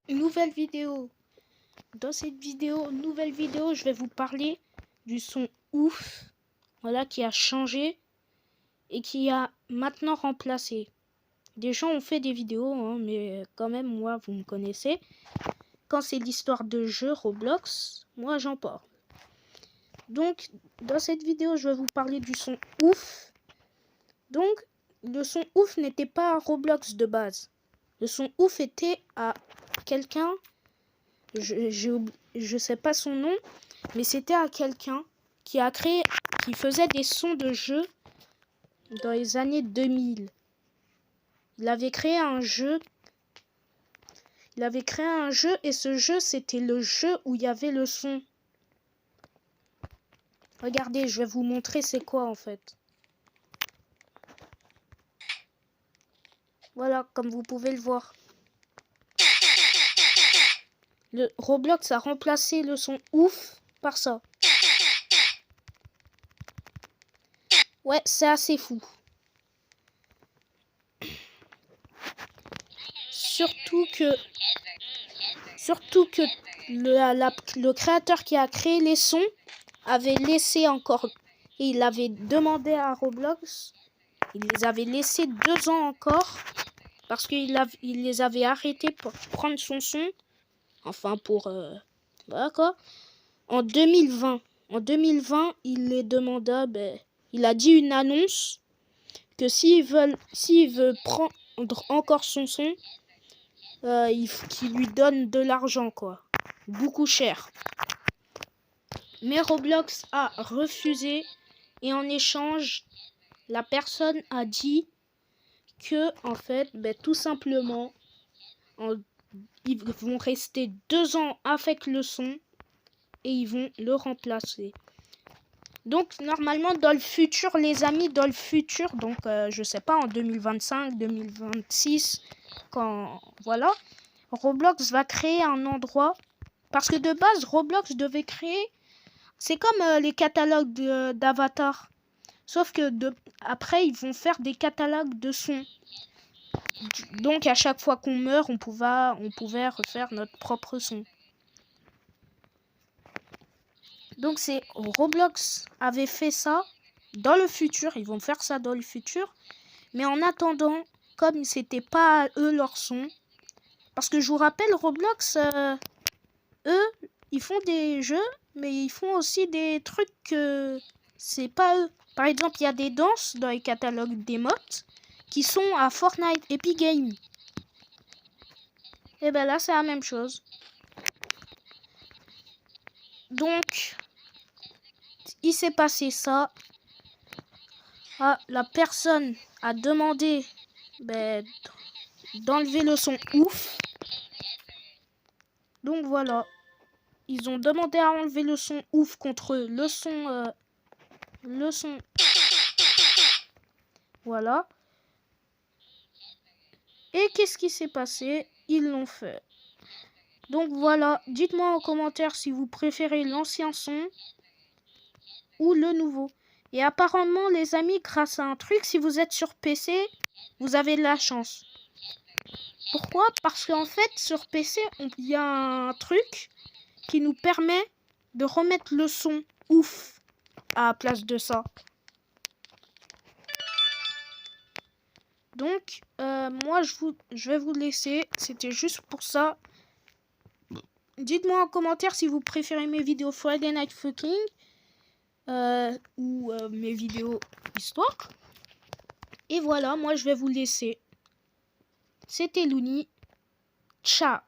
Nouvelle vidéo. Dans cette nouvelle vidéo, je vais vous parler du son ouf, voilà, qui a changé et qui a maintenant remplacé. Des gens ont fait des vidéos, hein, mais quand même, moi, vous me connaissez. Quand c'est l'histoire de jeux Roblox, moi, j'en parle. Donc, dans cette vidéo, je vais vous parler du son ouf. Donc, le son ouf n'était pas à Roblox de base. Le son ouf était à quelqu'un, je sais pas son nom, mais c'était à quelqu'un qui faisait des sons de jeu dans les années 2000. Il avait créé un jeu et ce jeu, c'était le jeu où il y avait le son. Regardez, je vais vous montrer c'est quoi en fait. Voilà, comme vous pouvez le voir. Le Roblox a remplacé le son ouf par ça. Ouais, c'est assez fou. Surtout que le créateur qui a créé les sons avait laissé encore, et il avait demandé à Roblox, il les avait laissés 2 ans encore, parce qu'il les avait arrêtés pour prendre son son, enfin pour, voilà quoi, en 2020. En 2020, il les demanda, il a dit une annonce, que s'il veut prendre encore son son, il faut qu'il lui donne de l'argent, quoi. Beaucoup cher. Mais Roblox a refusé et en échange, la personne a dit que, en fait, tout simplement, ils vont rester 2 ans avec le son et ils vont le remplacer. Donc, normalement, dans le futur, les amis, dans le futur, donc, je sais pas, en 2025, 2026, quand, voilà, Roblox va créer un endroit, parce que de base, Roblox devait créer, c'est comme les catalogues d'Avatar, sauf que après, ils vont faire des catalogues de sons. Donc, à chaque fois qu'on meurt, on pouvait refaire notre propre son. Donc, c'est Roblox avait fait ça dans le futur. Ils vont faire ça dans le futur. Mais en attendant, comme c'était pas eux leur son, parce que je vous rappelle, Roblox, eux, ils font des jeux, mais ils font aussi des trucs que c'est pas eux. Par exemple, il y a des danses dans les catalogues d'émotes qui sont à Fortnite, Epic Games. Et là, c'est la même chose. Donc, il s'est passé ça. Ah, la personne a demandé d'enlever le son ouf. Donc voilà. Ils ont demandé à enlever le son ouf contre le son. Voilà. Et qu'est-ce qui s'est passé? Ils l'ont fait. Donc voilà. Dites-moi en commentaire si vous préférez l'ancien son ou le nouveau. Et apparemment, les amis, grâce à un truc, si vous êtes sur PC, vous avez de la chance. Pourquoi? Parce qu'en fait, sur PC, il y a un truc qui nous permet de remettre le son ouf à la place de ça. Donc, moi, je vais vous laisser. C'était juste pour ça. Dites-moi en commentaire si vous préférez mes vidéos Friday Night Fucking ou mes vidéos histoire. Et voilà, moi, je vais vous laisser. C'était Looney. Ciao.